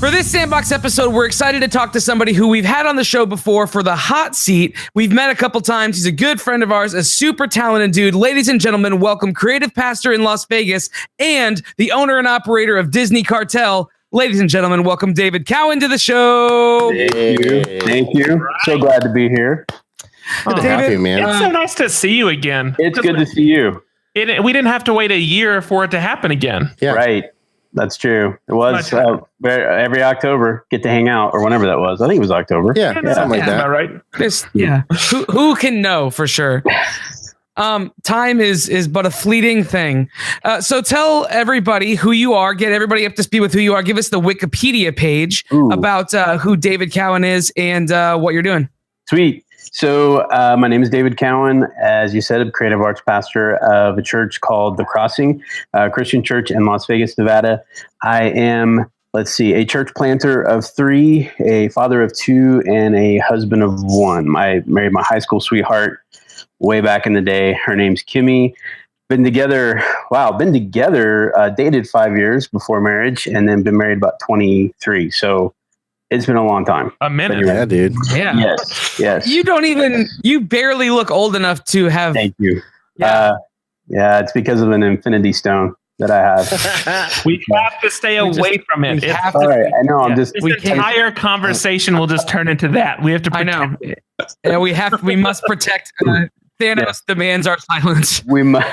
For this Sandbox episode, we're excited to talk to somebody who we've had on the show before for the hot seat. We've met a couple times. He's a good friend of ours, a super talented dude. Ladies and gentlemen, welcome creative pastor in Las Vegas and the owner and operator of Disney Cartel. Ladies and gentlemen, welcome David Cowan to the show. Thank you. Thank you. Right. So glad to be here. Oh, David, happy, man. It's so nice to see you again. It's good to see you. We didn't have to wait a year for it to happen again. Yeah. Right. That's true. It was every October, get to hang out, or whenever that was. I think it was October. Yeah, something like that. Right? Who can know for sure? Time is but a fleeting thing. So tell everybody who you are. Get everybody up to speed with who you are. Give us the Wikipedia page about who David Cowan is and what you're doing. Sweet. So my name is David Cowan. As you said, I'm creative arts pastor of a church called The Crossing, Christian church in Las Vegas, Nevada. I am, a church planter of 3, a father of 2, and a husband of 1. I married my high school sweetheart way back in the day. Her name's Kimmy. Been together, dated 5 years before marriage, and then been married about 23. So it's been a long time. A minute. Yeah, dude. Yeah. Yes. You barely look old enough to have. Thank you. Yeah. It's because of an infinity stone that I have. We have to stay away from it. All right. I know. This entire conversation will just turn into that. We have to protect it. Yeah, we must protect. Thanos demands our silence. We must.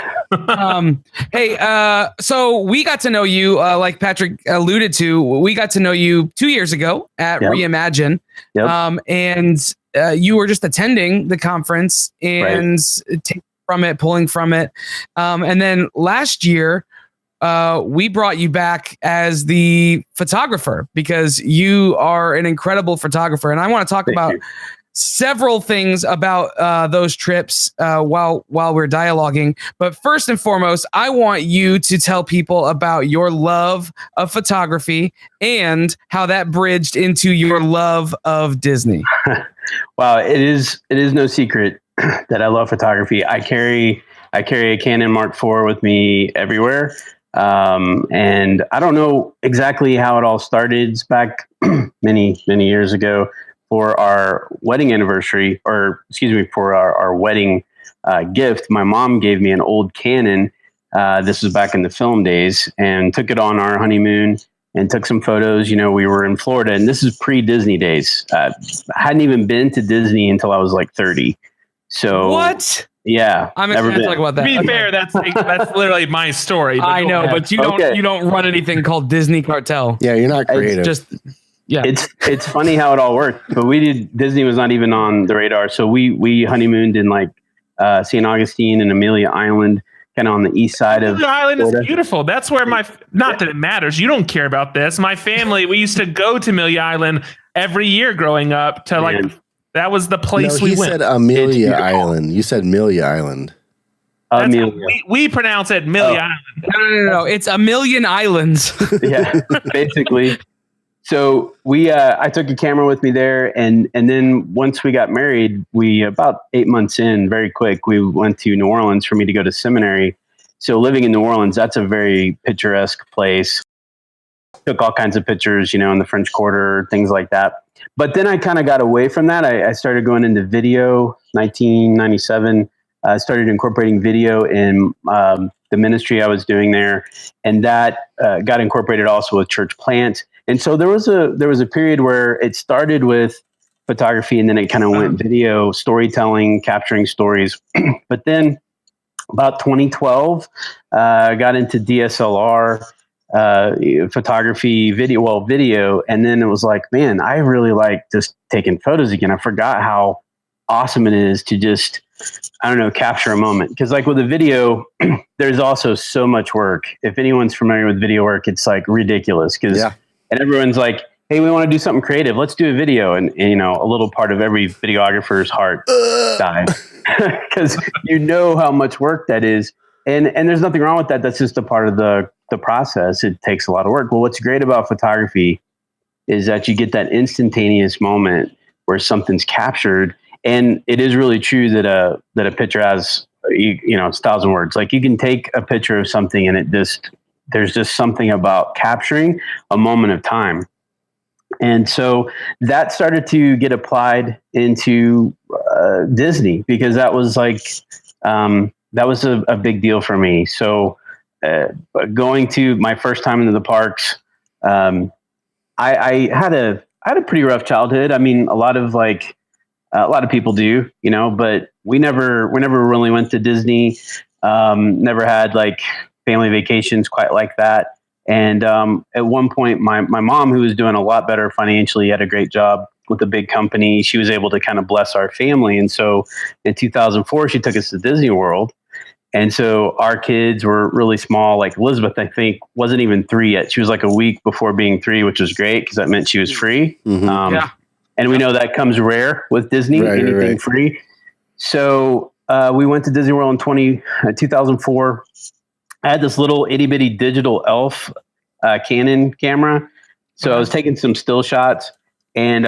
So we got to know you, like Patrick alluded to. We got to know you 2 years ago at Reimagine. Yep. And you were just attending the conference and taking from it, pulling from it. And then last year, we brought you back as the photographer because you are an incredible photographer. And I want to talk about several things about those trips while we're dialoguing. But first and foremost, I want you to tell people about your love of photography and how that bridged into your love of Disney. Wow, it is no secret that I love photography. I carry a Canon Mark IV with me everywhere. And I don't know exactly how it all started. It's back many years ago. For our wedding anniversary, for our wedding gift, my mom gave me an old Canon. This was back in the film days, and took it on our honeymoon and took some photos. We were in Florida, and this is pre-Disney days. I hadn't even been to Disney until I was like 30. So what? Yeah, I'm excited to talk about that. To be fair, that's literally my story. I know, but you don't run anything called Disney Cartel. Yeah, you're not creative. Yeah, it's funny how it all worked, but Disney was not even on the radar. So we honeymooned in St. Augustine and Amelia Island, kind of on the east side of Amelia Island Florida. Is beautiful. That's where not that it matters. You don't care about this. My family, we used to go to Amelia Island every year growing up to that was the place we went. You said Amelia Island. You said Amelia Island. Amelia. We pronounce it Amelia Island. No. It's a million islands. Yeah, basically. So I took a camera with me there, and then once we got married, we about 8 months in, very quick, we went to New Orleans for me to go to seminary. So living in New Orleans, that's a very picturesque place. Took all kinds of pictures, in the French Quarter, things like that. But then I kind of got away from that. I started going into video. 1997, I started incorporating video in the ministry I was doing there, and that got incorporated also with church plant. And so there was a period where it started with photography, and then it kind of went video, storytelling, capturing stories. But then about 2012, got into DSLR photography, video. And then it was like, man, I really like just taking photos again. I forgot how awesome it is to just, capture a moment. Because with a video, there's also so much work. If anyone's familiar with video work, it's ridiculous. And everyone's like, hey, we want to do something creative. Let's do a video. And a little part of every videographer's heart dies because how much work that is. And there's nothing wrong with that. That's just a part of the process. It takes a lot of work. Well, what's great about photography is that you get that instantaneous moment where something's captured. And it is really true that a picture has, it's 1,000 words. You can take a picture of something and there's just something about capturing a moment of time. And so that started to get applied into Disney, because that was like that was a big deal for me. So going to my first time into the parks, I had a pretty rough childhood. I mean, a lot of people do, but we never really went to Disney. Never had like family vacations quite like that. And at one point, my mom, who was doing a lot better financially, had a great job with a big company. She was able to kind of bless our family. And so in 2004, she took us to Disney World. And so our kids were really small. Like Elizabeth, I think, wasn't even 3 yet. She was like a week before being 3, which was great because that meant she was free. Mm-hmm. And we know that comes rare with Disney, anything free. So we went to Disney World in 2004. I had this little itty bitty digital elf Canon camera. So I was taking some still shots. And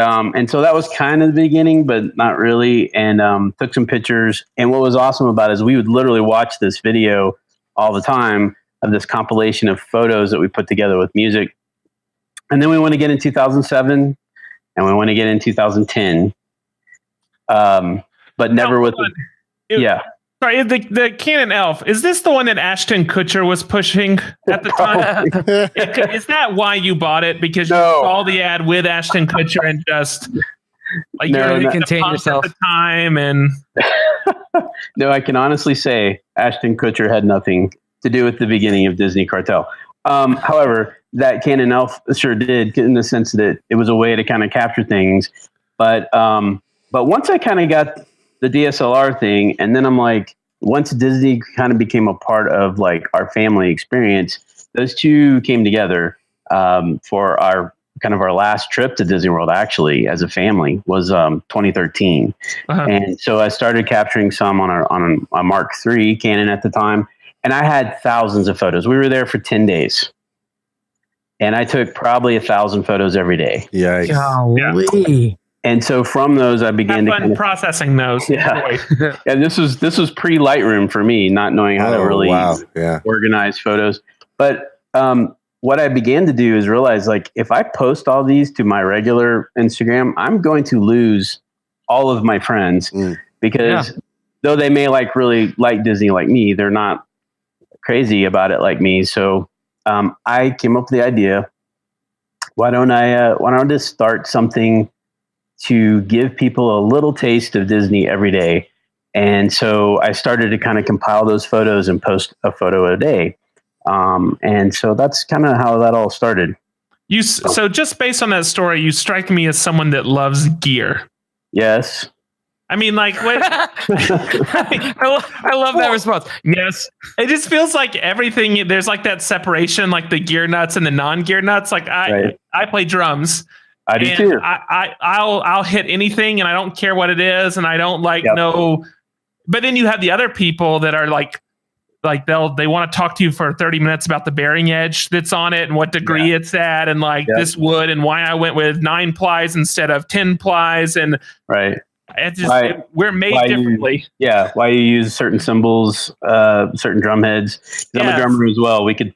so that was kind of the beginning, but not really. And took some pictures. And what was awesome about it is we would literally watch this video all the time of this compilation of photos that we put together with music. And then we went again in 2007, and we went again in 2010. But never with Sorry, the Canon Elf, is this the one that Ashton Kutcher was pushing at the time? Is that why you bought it? Because you saw the ad with Ashton Kutcher and just like you contain yourself at the time? And no, I can honestly say Ashton Kutcher had nothing to do with the beginning of Disney Cartel. However, that Canon Elf sure did, in the sense that it was a way to kind of capture things. But once I kind of got the DSLR thing, and then I'm like, once Disney kind of became a part of like our family experience, those two came together for our last trip to Disney World, actually, as a family, was 2013. And so I started capturing some on a Mark III Canon at the time, and I had thousands of photos. We were there for 10 days, and I took probably 1,000 photos every day. Yikes. Golly. And so from those, I began to processing those. Yeah. And this was pre Lightroom for me, not knowing how to really organize photos. But what I began to do is realize, like, if I post all these to my regular Instagram, I'm going to lose all of my friends because though they may really like Disney like me, they're not crazy about it like me. So I came up with the idea, why don't I just start something to give people a little taste of Disney every day. And so I started to kind of compile those photos and post a photo a day. And so that's kind of how that all started. So just based on that story, you strike me as someone that loves gear. Yes. I mean, like, what? I love that response. Yes. It just feels like everything, there's like that separation, like the gear nuts and the non-gear nuts. Like I play drums. I do too. I'll hit anything, and I don't care what it is, and I don't know. But then you have the other people that are like they want to talk to you for 30 minutes about the bearing edge that's on it and what degree it's at, and this wood and why I went with 9 plies instead of 10 plies, and it's just we're made differently. Why you use certain cymbals, certain drum heads. I'm a drummer as well. We could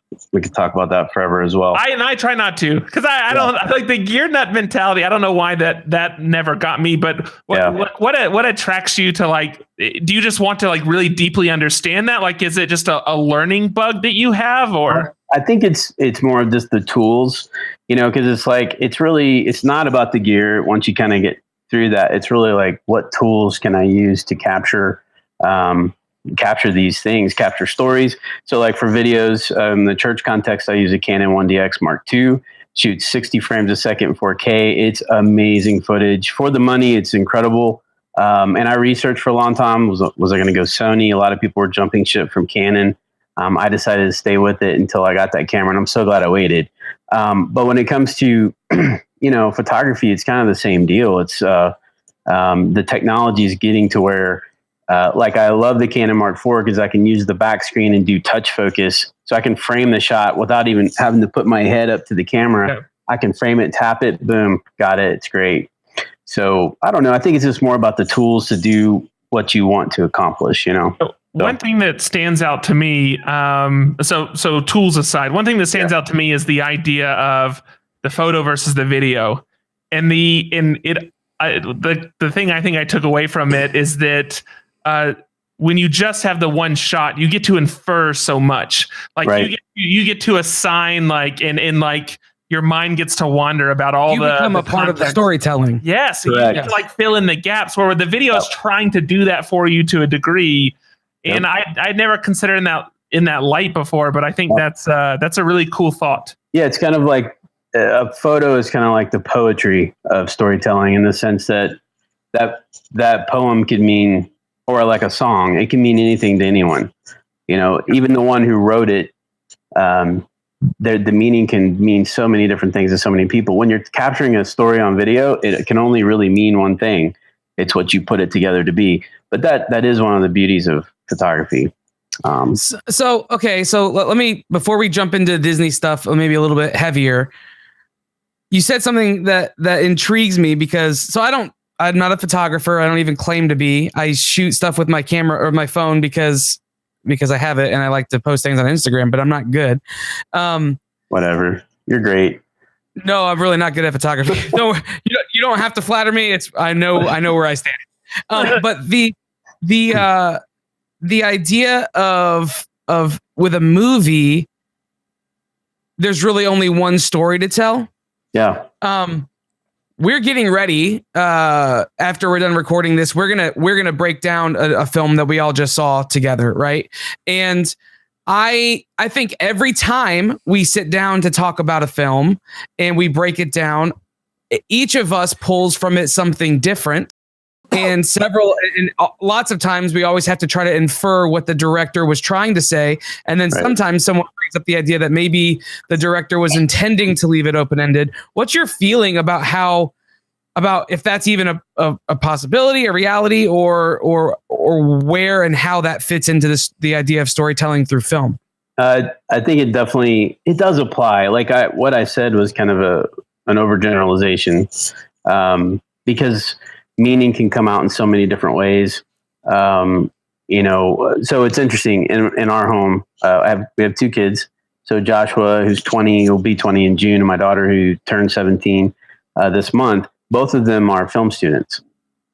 talk about that forever as well. I try not to, because I don't like the gear nut mentality. I don't know why that never got me. But what attracts you to, like? Do you just want to really deeply understand that? Like, is it just a learning bug that you have, or? I think it's more of just the tools, because it's not about the gear. Once you kind of get through that, it's really like, what tools can I use to capture these things, capture stories. So like for videos, in the church context, I use a Canon 1DX Mark II, shoots 60 frames a second, 4K. It's amazing footage for the money. It's incredible. And I researched for a long time, was I going to go Sony? A lot of people were jumping ship from Canon. I decided to stay with it until I got that camera, and I'm so glad I waited. But when it comes to photography, it's kind of the same deal. It's the technology is getting to where, I love the Canon Mark IV because I can use the back screen and do touch focus, so I can frame the shot without even having to put my head up to the camera. Okay. I can frame it, tap it, boom, got it. It's great. So I don't know. I think it's just more about the tools to do what you want to accomplish. One thing that stands out to me, so tools aside, one thing that stands out to me is the idea of the photo versus the video. the thing I think I took away from it is that when you just have the one shot, you get to infer so much. Like you get to assign and like your mind gets to wander about all you become a part of the storytelling. Yes, you get to like fill in the gaps where the video is trying to do that for you to a degree. And I never considered in that light before, but I think that's a really cool thought. Yeah, it's kind of like a photo is kind of like the poetry of storytelling in the sense that poem could mean, or like a song, it can mean anything to anyone. You know, even the one who wrote it, the meaning can mean so many different things to so many people. When you're capturing a story on video, it can only really mean one thing. It's what you put it together to be. But that is one of the beauties of photography. So let me, before we jump into Disney stuff, or maybe a little bit heavier, you said something that intrigues me because I'm not a photographer. I don't even claim to be. I shoot stuff with my camera or my phone because I have it and I like to post things on Instagram, but I'm not good. Whatever. You're great. No, I'm really not good at photography. No, you don't have to flatter me. I know where I stand. But the idea of with a movie, there's really only one story to tell. Yeah. We're getting ready. After we're done recording this, we're gonna break down a film that we all just saw together, right? And I think every time we sit down to talk about a film and we break it down, each of us pulls from it something different. And lots of times we always have to try to infer what the director was trying to say. And then sometimes someone brings up the idea that maybe the director was intending to leave it open-ended. What's your feeling about if that's even a possibility, a reality, or where and how that fits into the idea of storytelling through film? I think it does apply. Like what I said was kind of an overgeneralization, because meaning can come out in so many different ways. So it's interesting in our home. We have two kids. So Joshua, who's 20, will be 20 in June, and my daughter, who turned 17 this month. Both of them are film students.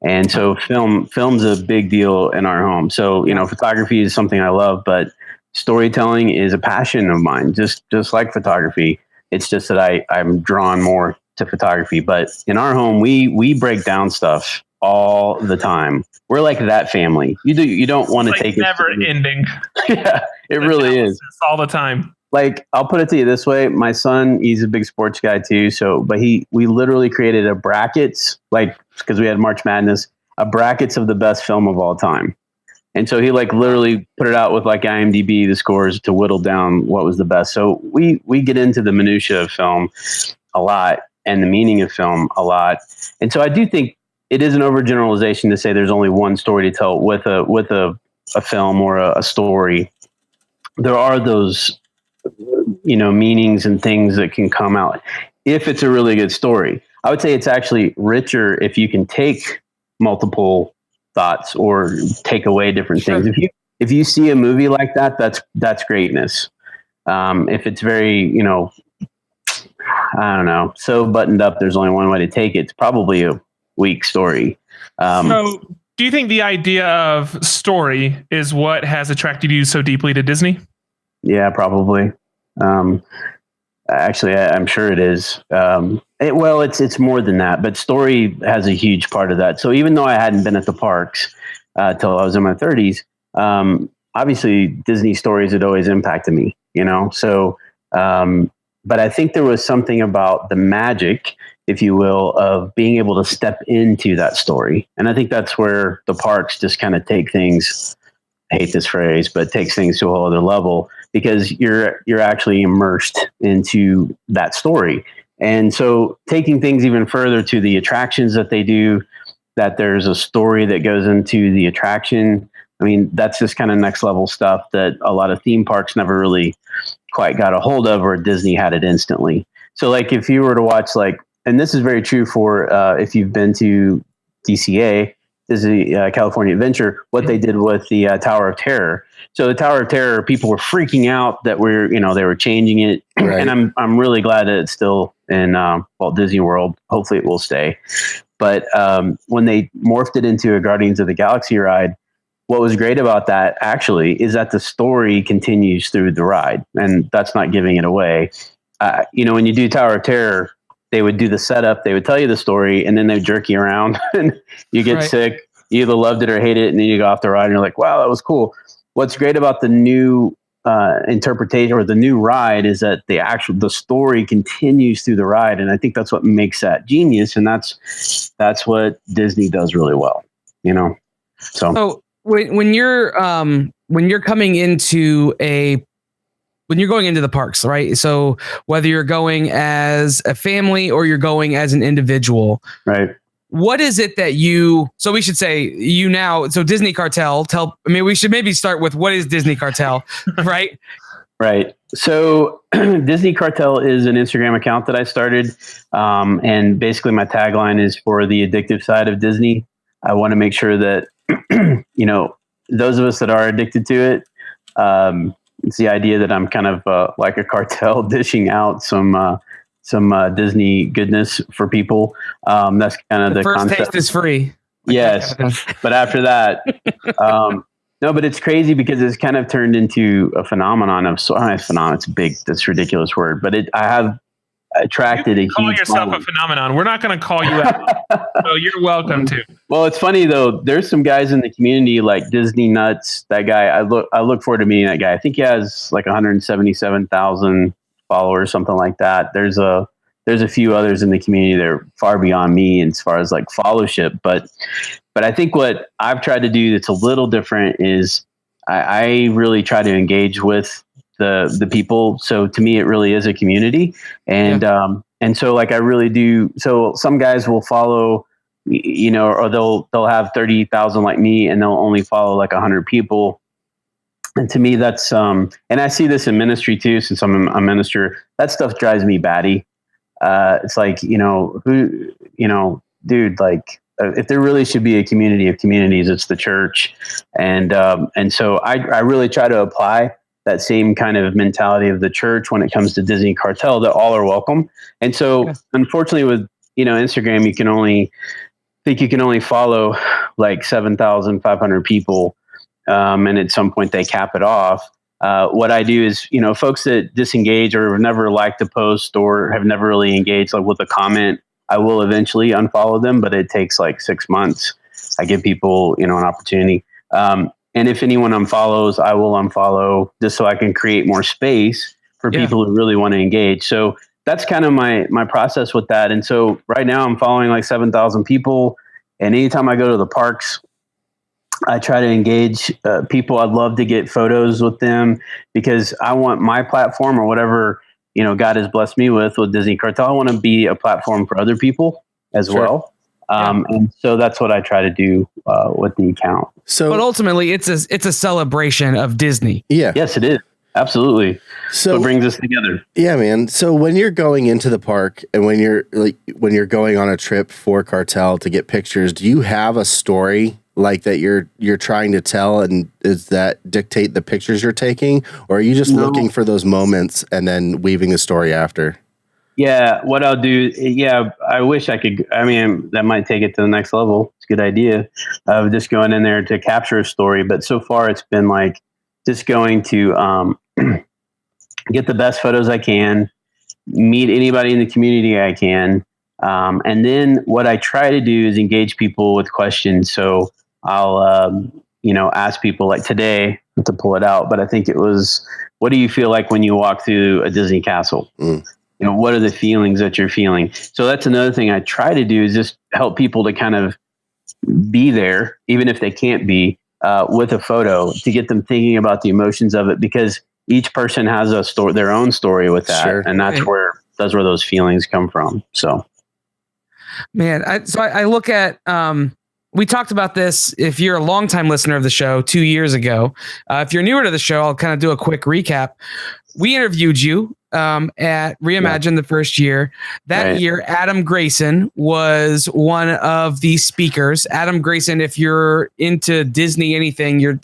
And so film's a big deal in our home. So, photography is something I love, but storytelling is a passion of mine, just like photography. It's just that I'm drawn more to photography. But in our home, we break down stuff all the time. We're like that family. You don't want to take it never ending. Yeah, it really is all the time. Like, I'll put it to you this way. My son, he's a big sports guy too. But we literally created a brackets, because we had March Madness, a brackets of the best film of all time. And so he literally put it out with IMDb, the scores, to whittle down what was the best. So we get into the minutia of film a lot and the meaning of film a lot. And so I do think it is an overgeneralization to say there's only one story to tell with a film or a story. There are those meanings and things that can come out if it's a really good story. I would say it's actually richer if you can take multiple thoughts or take away different things. If you see a movie like that, that's greatness. If it's very, I don't know, so buttoned up, there's only one way to take it, it's probably a weak story. So do you think the idea of story is what has attracted you so deeply to Disney? Yeah, probably. Actually, I'm sure it is. It's more than that, but story has a huge part of that. So even though I hadn't been at the parks till I was in my 30s, obviously Disney stories had always impacted me, So, but I think there was something about the magic, if you will, of being able to step into that story. And I think that's where the parks just kind of take things, I hate this phrase, but takes things to a whole other level, because you're actually immersed into that story. And so taking things even further to the attractions that they do, that there's a story that goes into the attraction. I mean, that's just kind of next level stuff that a lot of theme parks never really quite got a hold of, or Disney had it instantly. So if you were to watch and this is very true for if you've been to DCA, Disney California Adventure, what they did with the Tower of Terror. So the Tower of Terror, people were freaking out that they were changing it, right. And I'm really glad that it's still in Walt Disney World. Hopefully, it will stay. But when they morphed it into a Guardians of the Galaxy ride, what was great about that actually is that the story continues through the ride, and that's not giving it away. When you do Tower of Terror, they would do the setup, they would tell you the story, and then they'd jerk you around and you get sick. You either loved it or hated it, and then you go off the ride and you're like, wow, that was cool. What's great about the new interpretation or the new ride is that the story continues through the ride, and I think that's what makes that genius, and that's what Disney does really well, So when you're coming into when you're going into the parks, right? So whether you're going as a family or you're going as an individual, right? What is it that so we should say so Disney Cartel, we should maybe start with what is Disney Cartel, right? Right. So Disney Cartel is an Instagram account that I started. And basically my tagline is for the addictive side of Disney. I want to make sure that, those of us that are addicted to it, it's the idea that I'm kind of like a cartel dishing out some Disney goodness for people. That's kind of the first concept. Taste is free. Yes, but after that, no. But it's crazy because it's kind of turned into a phenomenon of phenomenon. It's big. That's a ridiculous word, but I have attracted a call huge yourself following. A phenomenon. We're not going to call you out, so you're welcome to. Well, it's funny though. There's some guys in the community like Disney Nuts. That guy, I look forward to meeting that guy. I think he has like 177,000 followers, something like that. There's a few others in the community that are far beyond me as far as like followership. But I think what I've tried to do that's a little different is I really try to engage with the people. So to me, it really is a community. And so like I really do. So some guys will follow, or they'll have 30,000 like me, and they'll only follow like 100 people. And to me, that's and I see this in ministry too, since I'm a minister. That stuff drives me batty. It's like, dude, like if there really should be a community of communities, it's the church. And so I really try to apply that same kind of mentality of the church when it comes to Disney Cartel, that all are welcome. And so unfortunately with, Instagram, you can only follow like 7,500 people. And at some point they cap it off. What I do is, folks that disengage or have never liked a post or have never really engaged like with a comment, I will eventually unfollow them, but it takes like 6 months. I give people, an opportunity. And if anyone unfollows, I will unfollow just so I can create more space for people who really want to engage. So that's kind of my process with that. And so right now I'm following like 7,000 people. And anytime I go to the parks, I try to engage people. I'd love to get photos with them because I want my platform or whatever, God has blessed me with Disney Cartel. I want to be a platform for other people as well. And so that's what I try to do with the account. So, but ultimately, it's a celebration of Disney. Yeah. Yes, it is. Absolutely. So it brings us together. Yeah, man. So when you're going into the park and when you're going on a trip for Cartel to get pictures, do you have a story like that you're trying to tell, and does that dictate the pictures you're taking, or are you just looking for those moments and then weaving a story after? Yeah, what I'll do, I wish I could. I mean, that might take it to the next level. It's a good idea of just going in there to capture a story. But so far, it's been like just going to get the best photos I can, meet anybody in the community I can, and then what I try to do is engage people with questions. So I'll, ask people like today to pull it out. But I think it was, what do you feel like when you walk through a Disney castle? What are the feelings that you're feeling? So that's another thing I try to do is just help people to kind of be there, even if they can't be, with a photo, to get them thinking about the emotions of it, because each person has their own story with that. Sure. And that's where those feelings come from. So, man, I look at, we talked about this. If you're a longtime listener of the show 2 years ago, if you're newer to the show, I'll kind of do a quick recap. We interviewed you at Reimagine the first year. That year, Adam Grayson was one of the speakers. Adam Grayson, if you're into Disney anything, you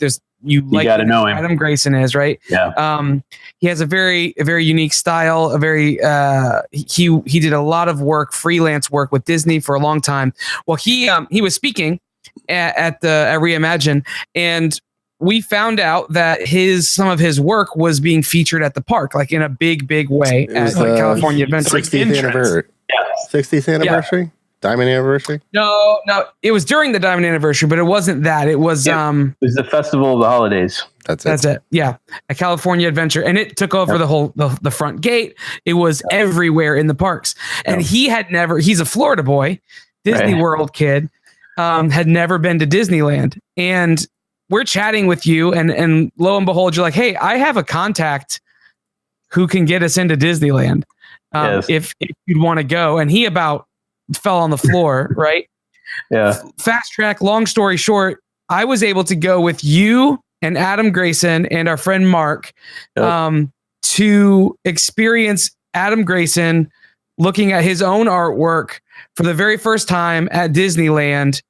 like got to know him. Adam Grayson is, right? Yeah. He has a very unique style. He did a lot of work, freelance work with Disney for a long time. Well, he was speaking at Reimagine, and we found out that some of his work was being featured at the park, like in a big way at California Adventure. 60th anniversary. Yeah. 60th anniversary? Yeah. Diamond anniversary? No, it was during the Diamond anniversary, but it wasn't that. It was it was the Festival of the Holidays. That's it. Yeah. A California Adventure. And it took over the whole the front gate. It was everywhere in the parks. And he's a Florida boy, Disney World kid, had never been to Disneyland. And we're chatting with you, and lo and behold, you're like, hey, I have a contact who can get us into Disneyland if you'd want to go. And he about fell on the floor, right? Yeah. Fast track, long story short, I was able to go with you and Adam Grayson and our friend Mark to experience Adam Grayson looking at his own artwork for the very first time at Disneyland.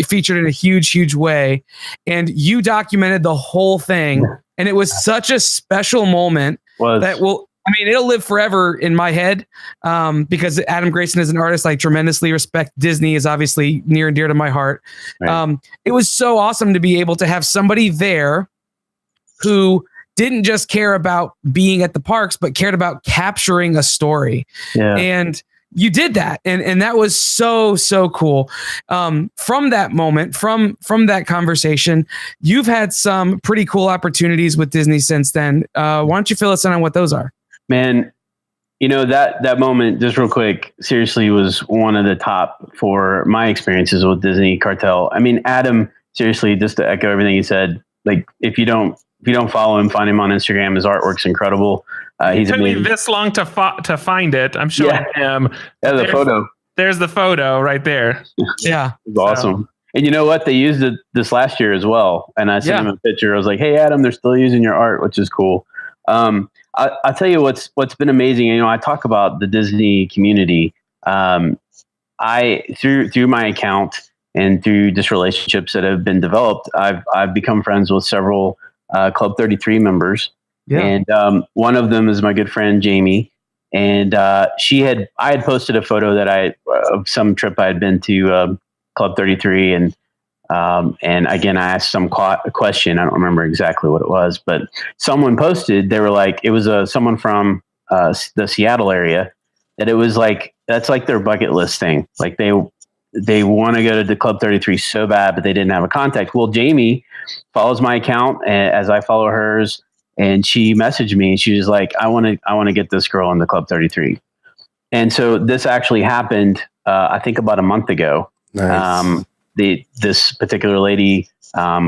Featured in a huge way, and you documented the whole thing, and it was such a special moment it'll live forever in my head, because Adam Grayson is an artist I tremendously respect. Disney is obviously near and dear to my heart. It was so awesome to be able to have somebody there who didn't just care about being at the parks, but cared about capturing a story. And you did that. And that was so cool. From that moment, from that conversation, you've had some pretty cool opportunities with Disney since then. Why don't you fill us in on what those are? Man, that moment, just real quick, seriously was one of the top for my experiences with Disney Cartel. I mean, Adam, seriously, just to echo everything he said, like if you don't follow him, find him on Instagram. His artwork's incredible. He's took me this long to find it. I'm showing him. Yeah, the photo. There's the photo right there. Yeah, it's awesome. And you know what? They used it this last year as well. And I sent him a picture. I was like, "Hey, Adam, they're still using your art, which is cool." I'll tell you what's been amazing. I talk about the Disney community. I through my account and through just relationships that have been developed, I've become friends with several Club 33 members. Yeah. And one of them is my good friend Jamie, and I had posted a photo of some trip I had been to Club 33, and again I asked some question. I don't remember exactly what it was, but someone posted. They were like, it was someone from the Seattle area, that it was like that's like their bucket list thing. Like they want to go to the Club 33 so bad, but they didn't have a contact. Well, Jamie follows my account as I follow hers. And she messaged me and she was like, I want to get this girl in the Club 33. And so this actually happened, I think about a month ago. Nice. This particular lady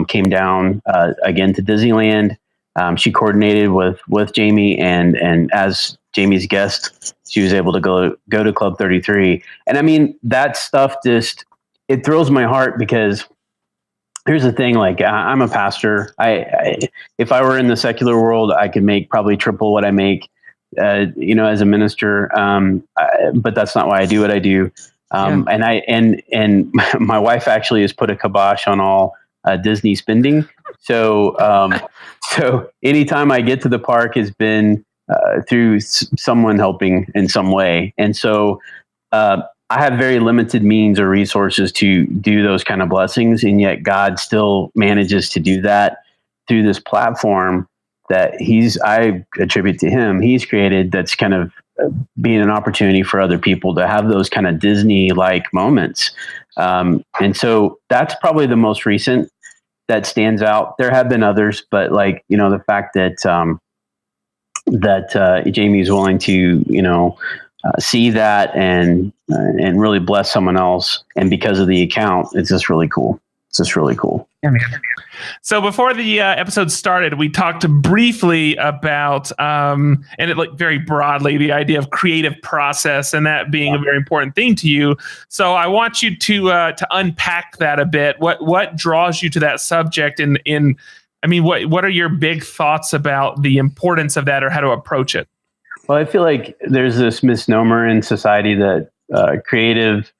came down again to Disneyland. She coordinated with Jamie, and as Jamie's guest, she was able to go to Club 33. And I mean, that stuff it thrills my heart, because here's the thing, like I'm a pastor. If I were in the secular world, I could make probably triple what I make, as a minister. But that's not why I do what I do. And my wife actually has put a kibosh on all Disney spending. So anytime I get to the park has been through someone helping in some way. And so, I have very limited means or resources to do those kind of blessings, and yet God still manages to do that through this platform that I attribute to him. He's created, that's kind of being an opportunity for other people to have those kind of Disney-like moments. And so that's probably the most recent that stands out. There have been others, but the fact that Jamie is willing to, see that and really bless someone else. And because of the account, it's just really cool. So before the episode started, we talked briefly about, and it very broadly, the idea of creative process and that being a very important thing to you. So I want you to unpack that a bit. What draws you to that subject? What are your big thoughts about the importance of that, or how to approach it? Well, I feel like there's this misnomer in society that creative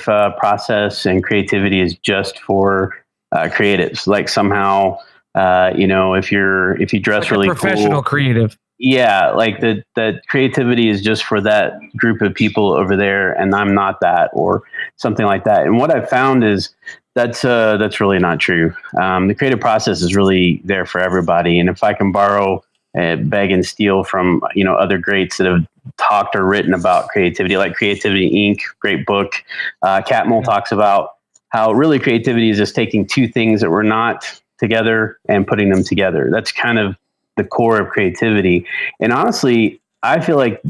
process and creativity is just for creatives. Like somehow, if you dress like really a professional cool, creative. yeah, like that creativity is just for that group of people over there, and I'm not that, or something like that. And what I've found is that's really not true. The creative process is really there for everybody. And if I can borrow, beg and steal from other greats that have talked or written about creativity, like Creativity Inc., great book. Catmull talks about how really creativity is just taking two things that were not together and putting them together. That's kind of the core of creativity. And honestly, I feel like,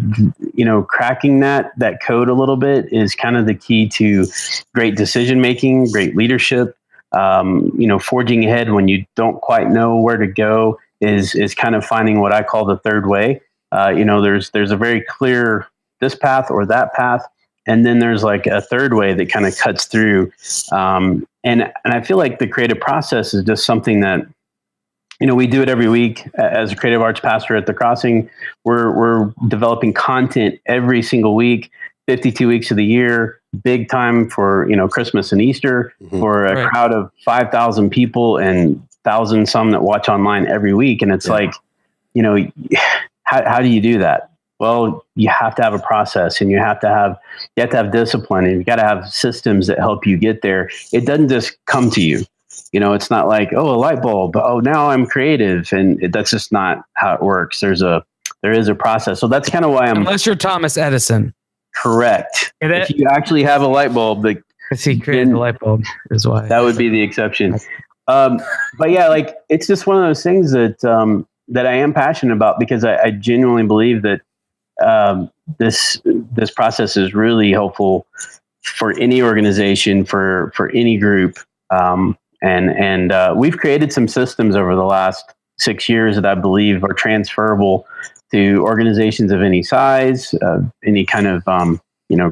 cracking that code a little bit is kind of the key to great decision making, great leadership. Forging ahead when you don't quite know where to go is kind of finding what I call the third way. There's a very clear this path or that path, and then there's like a third way that kind of cuts through. And I feel like the creative process is just something that, we do it every week as a creative arts pastor at the Crossing. We're developing content every single week, 52 weeks of the year, big time for, Christmas and Easter, for a crowd of 5,000 people and thousands some that watch online every week. And it's like, how do you do that? Well, you have to have a process, and you have to have discipline, and you got to have systems that help you get there. It doesn't just come to you. It's not like, a light bulb. Oh, now I'm creative. And that's just not how it works. There is a process. So that's kind of why unless you're Thomas Edison. Correct. If you actually have a light bulb, because he created the light bulb is why. That would be the exception. But yeah, like it's just one of those things that I am passionate about, because I genuinely believe that this process is really helpful for any organization, for any group. And we've created some systems over the last 6 years that I believe are transferable to organizations of any size, any kind of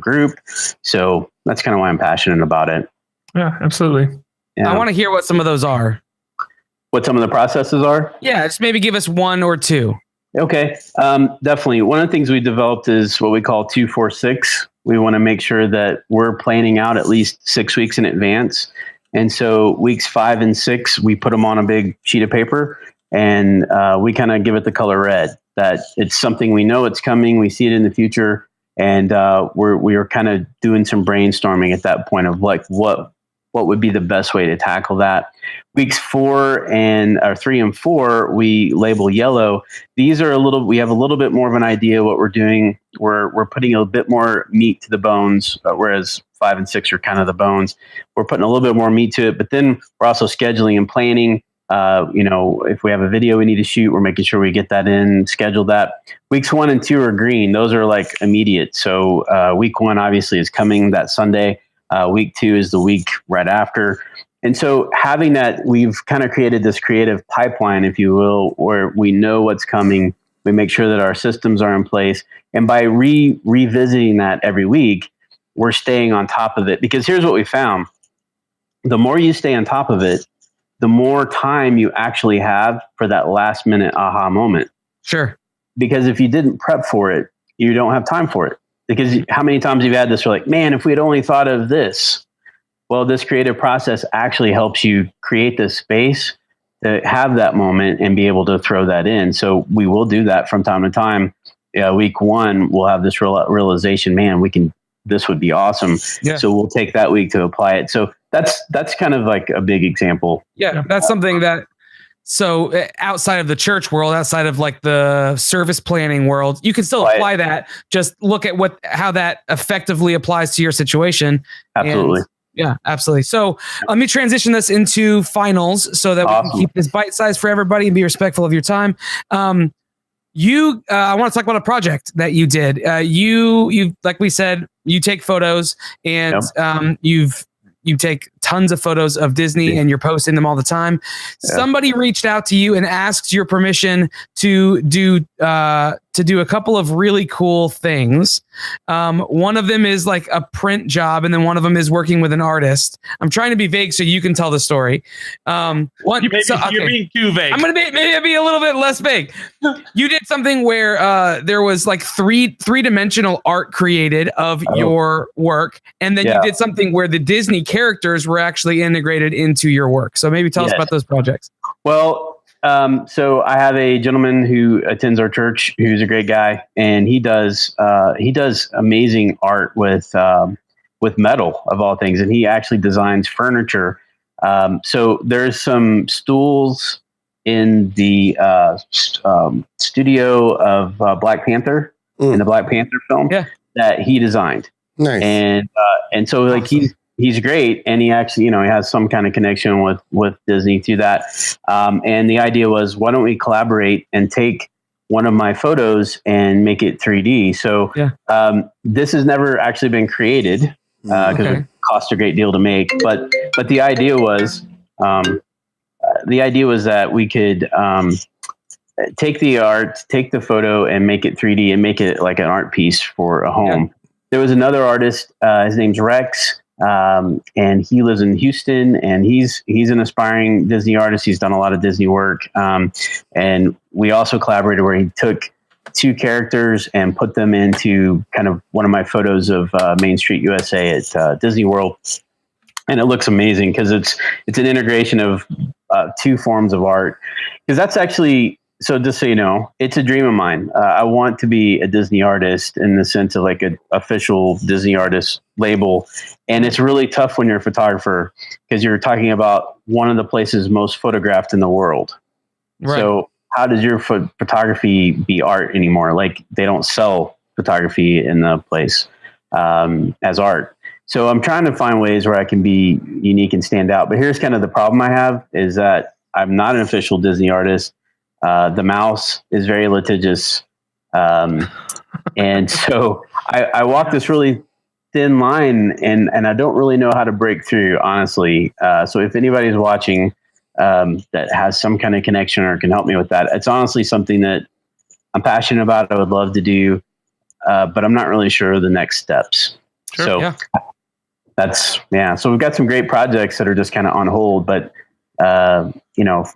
group. So that's kind of why I'm passionate about it. Yeah, absolutely. Yeah. I want to hear what some of those are. What some of the processes are? Yeah, just maybe give us one or two. Okay, definitely. One of the things we developed is what we call 2-4-6. We want to make sure that we're planning out at least 6 weeks in advance. And so weeks 5 and 6, we put them on a big sheet of paper, and we kind of give it the color red, that it's something we know it's coming. We see it in the future. And we are kind of doing some brainstorming at that point of like, what would be the best way to tackle that. Weeks 3 and 4, we label yellow. These are we have a little bit more of an idea what we're doing. We're putting a bit more meat to the bones, whereas 5 and 6 are kind of the bones. We're putting a little bit more meat to it, but then we're also scheduling and planning. If we have a video we need to shoot, we're making sure we get that in, schedule that. Weeks 1 and 2 are green. Those are like immediate. So week 1 obviously is coming that Sunday. Week 2 is the week right after. And so having that, we've kind of created this creative pipeline, if you will, where we know what's coming. We make sure that our systems are in place. And by revisiting that every week, we're staying on top of it. Because here's what we found. The more you stay on top of it, the more time you actually have for that last minute aha moment. Sure. Because if you didn't prep for it, you don't have time for it. Because how many times you've had this, you're like, man, if we had only thought of this. Well, this creative process actually helps you create this space to have that moment and be able to throw that in. So we will do that from time to time. Week 1, we'll have this realization, man, this would be awesome. Yeah. So we'll take that week to apply it. So that's kind of like a big example. Yeah, that's something that, so outside of the church world, outside of like the service planning world, you can still apply that. Just look at how that effectively applies to your situation. Absolutely. Yeah, absolutely. So let me transition this into finals so that we can keep this bite-sized for everybody and be respectful of your time. I want to talk about a project that you did. You like we said, you take photos and you take tons of photos of Disney and you're posting them all the time. Yeah. Somebody reached out to you and asked your permission to do a couple of really cool things. One of them is like a print job, and then one of them is working with an artist. I'm trying to be vague so you can tell the story. You're being too vague. I'm gonna be a little bit less vague. You did something where there was like three-dimensional art created of your work, and then you did something where the Disney characters were actually integrated into your work. So maybe tell us about those projects. Well, so I have a gentleman who attends our church who's a great guy, and he does amazing art with metal of all things, and he actually designs furniture. So there's some stools in the studio of Black Panther in the Black Panther film that he designed. Nice. And so like he's great, and he actually, he has some kind of connection with Disney through that. And the idea was, why don't we collaborate and take one of my photos and make it 3D? So this has never actually been created because it cost a great deal to make. But the idea was that we could take the art, take the photo, and make it 3D and make it like an art piece for a home. Yeah. There was another artist. His name's Rex. And he lives in Houston, and he's an aspiring Disney artist. He's done a lot of Disney work. And we also collaborated where he took two characters and put them into kind of one of my photos of Main Street USA at Disney World. And it looks amazing because it's an integration of two forms of art. Because that's actually, so just so you know, it's a dream of mine. I want to be a Disney artist in the sense of like an official Disney artist label. And it's really tough when you're a photographer because you're talking about one of the places most photographed in the world. Right. So how does your photography be art anymore? Like they don't sell photography in the place as art. So I'm trying to find ways where I can be unique and stand out. But here's kind of the problem I have is that I'm not an official Disney artist. The mouse is very litigious. And so I walk this really thin line and I don't really know how to break through, honestly. So if anybody's watching that has some kind of connection or can help me with that, it's honestly something that I'm passionate about. I would love to do, but I'm not really sure of the next steps. Sure, so so we've got some great projects that are just kind of on hold, but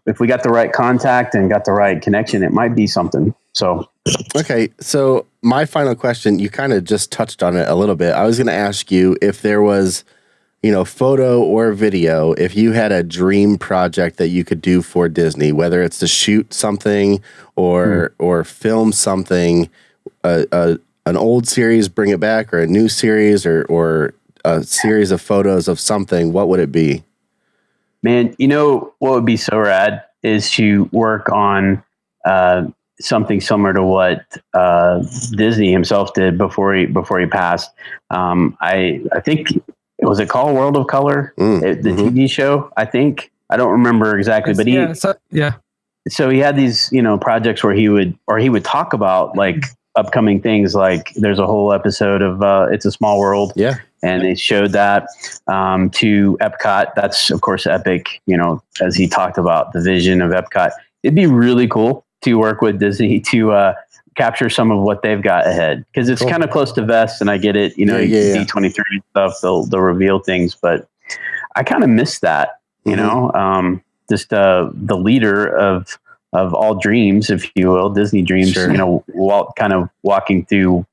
if we got the right contact and got the right connection, it might be something. So, okay. So my final question, you kind of just touched on it a little bit. I was going to ask you if there was, photo or video, if you had a dream project that you could do for Disney, whether it's to shoot something or film something, an old series, bring it back, or a new series or a series of photos of something, what would it be? Man, what would be so rad is to work on something similar to what Disney himself did before he passed. I think, was it called World of Color? The TV show, I think. I don't remember exactly, but so he had these, projects where he would talk about like upcoming things. Like there's a whole episode of It's a Small World. Yeah. And they showed that to Epcot. That's, of course, epic, as he talked about the vision of Epcot. It'd be really cool to work with Disney to capture some of what they've got ahead. Because it's kind of close to Vest, and I get it. D23 and stuff, they'll reveal things. But I kind of miss that, just the leader of all dreams, if you will, Disney dreams, kind of walking through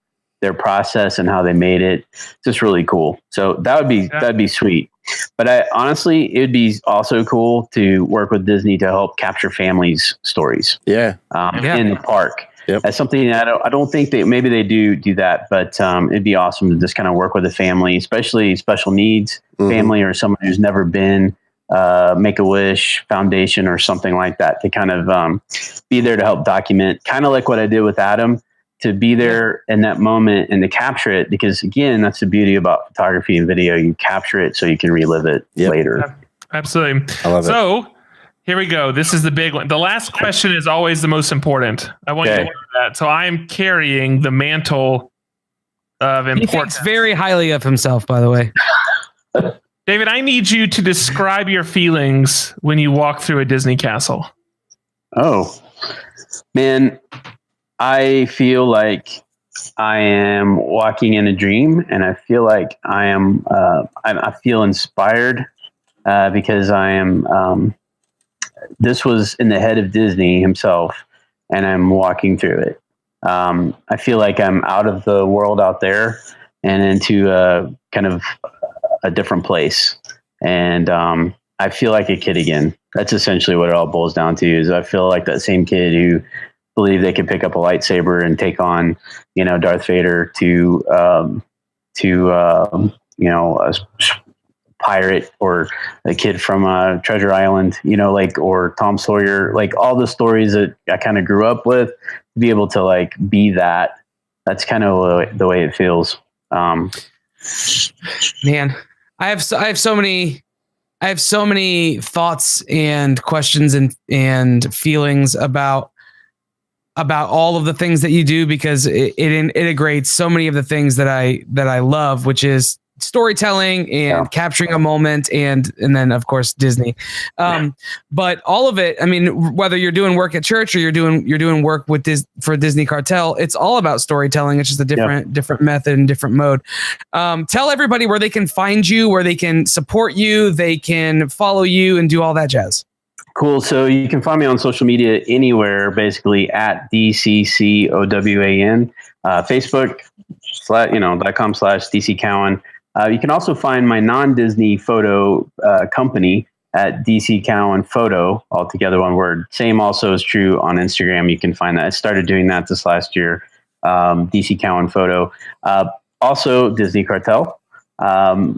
their process and how they made it. Just really coul. So that'd be sweet. But honestly, it'd be also cool to work with Disney to help capture families' stories. In the park. Yep. That's something that I don't think maybe they do that, but it'd be awesome to just kind of work with a family, especially special needs family or someone who's never been Make-A-Wish Foundation or something like that, to kind of be there to help document, kind of like what I did with Adam, to be there in that moment and to capture it. Because again, that's the beauty about photography and video. You capture it so you can relive it later. Absolutely. I love it. So here we go. This is the big one. The last question is always the most important. I want you to know that. So I am carrying the mantle of importance. He thinks very highly of himself, by the way. David, I need you to describe your feelings when you walk through a Disney castle. Oh, man, I feel like I am walking in a dream, and I feel like I feel inspired because I am. This was in the head of Disney himself, and I'm walking through it. I feel like I'm out of the world out there and into a kind of a different place. And I feel like a kid again. That's essentially what it all boils down to. Is I feel like that same kid who believed they could pick up a lightsaber and take on, Darth Vader to a pirate, or a kid from Treasure Island, or Tom Sawyer, like all the stories that I kind of grew up with, to be able to like be that. That's kind of the way it feels. Man, I have so many thoughts and questions and feelings about all of the things that you do, because it integrates so many of the things that I love, which is storytelling and capturing a moment, and then of course Disney. But all of it, I mean, whether you're doing work at church or you're doing work with for Disney Cartel, it's all about storytelling. It's just a different method and different mode. Tell everybody where they can find you, where they can support you, they can follow you, and do all that jazz. Cool. So you can find me on social media anywhere, basically at DCCOWAN, Facebook, .com/DC Cowan. You can also find my non-Disney photo company at DC Cowan Photo, altogether one word. Same also is true on Instagram. You can find that. I started doing that this last year, DC Cowan Photo. Also, Disney Cartel.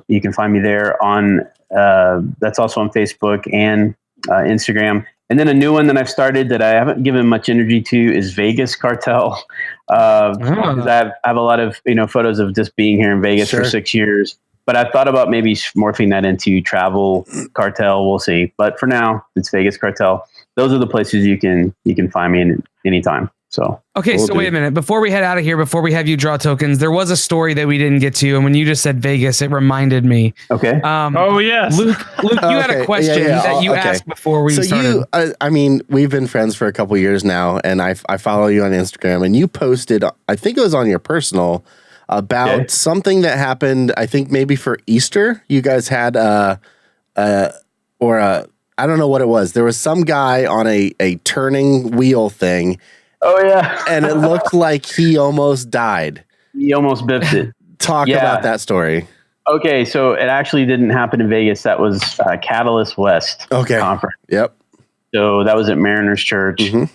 You can find me there on, that's also on Facebook and Instagram. And then a new one that I've started that I haven't given much energy to is Vegas Cartel. Because I have a lot of photos of just being here in Vegas for 6 years. But I've thought about maybe morphing that into Travel Cartel. We'll see. But for now, it's Vegas Cartel. Those are the places you can find me anytime. So okay, so wait a minute. Before we head out of here, before we have you draw tokens, there was a story that we didn't get to, and when you just said Vegas, it reminded me. Okay. Oh yes, Luke, you had a question that you asked before we started. I mean, we've been friends for a couple years now, and I follow you on Instagram, and you posted, I think it was on your personal, about something that happened. I think maybe for Easter, you guys had I don't know what it was. There was some guy on a turning wheel thing. Oh, yeah. And it looked like he almost died. He almost biffed it. Talk about that story. Okay, so it actually didn't happen in Vegas. That was Catalyst West conference. Yep. So that was at Mariners Church. Mm-hmm.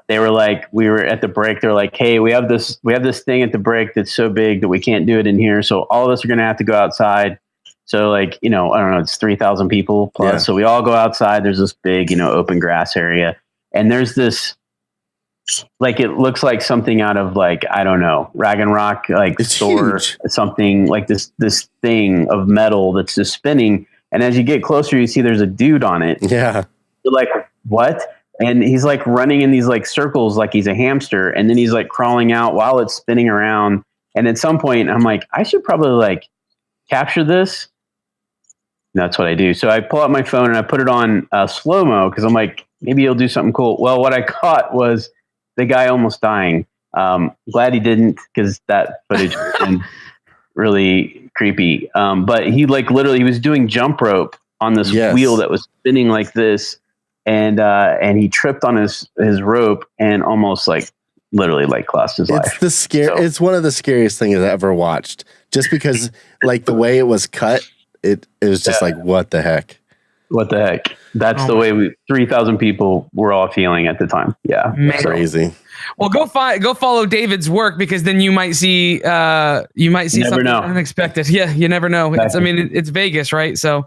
They were like, we were at the break. They're like, hey, we have this thing at the break that's so big that we can't do it in here. So all of us are going to have to go outside. So like, I don't know, it's 3,000 people plus. Yeah. So we all go outside. There's this big, open grass area. And there's this, like, it looks like something out of like, I don't know, Rag and Rock, like it's store, huge. Something like this thing of metal that's just spinning. And as you get closer, you see there's a dude on it. Yeah. You're like, what? And he's like running in these like circles, like he's a hamster. And then he's like crawling out while it's spinning around. And at some point I'm like, I should probably like capture this. And that's what I do. So I pull out my phone and I put it on slow-mo, because I'm like, maybe he'll do something cool. Well, what I caught was the guy almost dying. Glad he didn't, because that footage was really creepy. But he like literally, he was doing jump rope on this wheel that was spinning like this, and he tripped on his rope and almost like literally like lost his life. It's one of the scariest things I've ever watched. Just because like the way it was cut, it was just like, what the heck? What the heck? That's the way 3,000 people were all feeling at the time. Yeah. Crazy. Well, go follow David's work, because then you might see something unexpected. Yeah. You never know. Exactly. It's Vegas, right? So,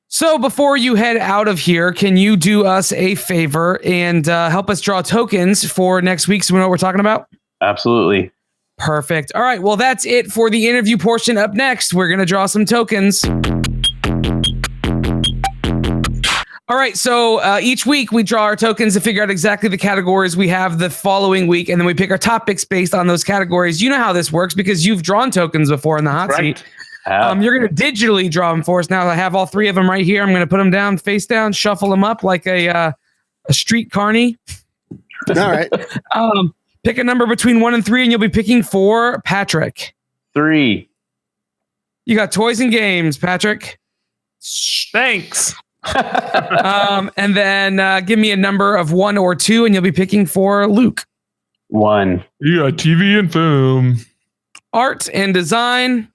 so before you head out of here, can you do us a favor and help us draw tokens for next week, so we know what we're talking about? Absolutely. Perfect. All right. Well, that's it for the interview portion. Up next, we're going to draw some tokens. All right, so each week we draw our tokens to figure out exactly the categories we have the following week, and then we pick our topics based on those categories. You know how this works because you've drawn tokens before in the hot seat. You're going to digitally draw them for us. Now I have all three of them right here. I'm going to put them down, face down, shuffle them up like a street carny. All right. Pick a number between 1 and 3, and you'll be picking for Patrick. 3. You got toys and games, Patrick. Thanks. And then give me a number of 1 or 2, and you'll be picking for Luke. 1. You got TV and film. Art and design.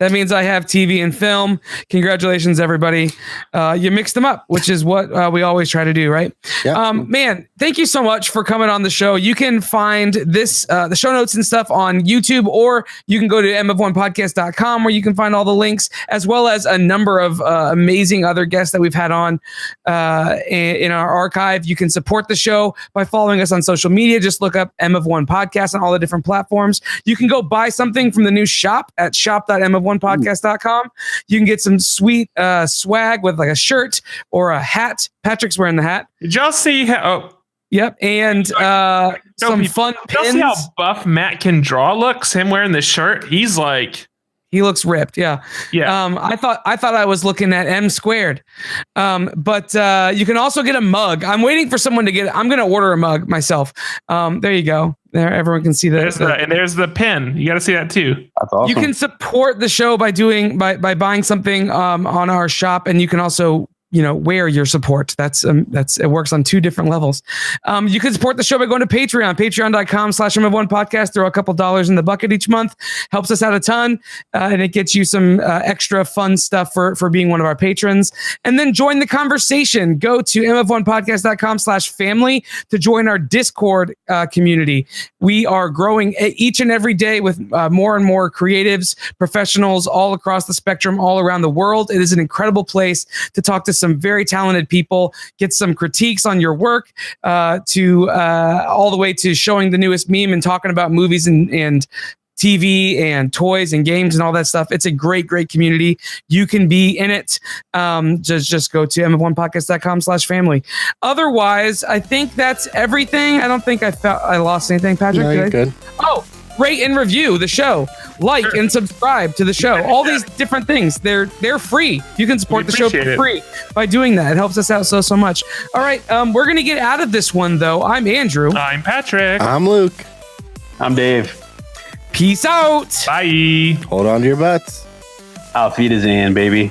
That means I have TV and film. Congratulations, everybody. You mixed them up, which is what we always try to do, right? Yeah. Man, thank you so much for coming on the show. You can find this, the show notes and stuff on YouTube, or you can go to mof1podcast.com where you can find all the links, as well as a number of amazing other guests that we've had on in our archive. You can support the show by following us on social media. Just look up mof1 podcast on all the different platforms. You can go buy something from the new shop at shop.mof1podcast.com. You can get some sweet swag with like a shirt or a hat. Patrick's wearing the hat. Did y'all see Yep. And some fun pins. See how buff Matt can draw looks? Him wearing this shirt. He's like, he looks ripped. Yeah. Yeah. I thought I was looking at M squared. But you can also get a mug. I'm waiting for someone to get it. I'm going to order a mug myself. There you go. There, everyone can see that. And there's the pin. You got to see that too. That's awesome. You can support the show by buying something on our shop, and you can also wear your support. That's it works on 2 different levels. You can support the show by going to patreon.com/mof1podcast. Throw a couple dollars in the bucket each month. Helps us out a ton. And it gets you some extra fun stuff for being one of our patrons. And then join the conversation. Go to mof1podcast.com/family to join our Discord community. We are growing each and every day with more and more creatives, professionals all across the spectrum, all around the world. It is an incredible place to talk to some very talented people, get some critiques on your work, to all the way to showing the newest meme and talking about movies and TV and toys and games and all that stuff. It's a great community. You can be in it. Just go to mof1podcast.com/family. Otherwise, I think that's everything. I don't think I lost anything, Patrick. No, you're good. Oh, rate and review the show, like and subscribe to the show. All these different things, they're free. You can support the show for free by doing that. It helps us out so much. All right, we're gonna get out of this one though. I'm Andrew. I'm Patrick. I'm Luke. I'm Dave. Peace out. Bye. Hold on to your butts. Auf Wiedersehen, baby.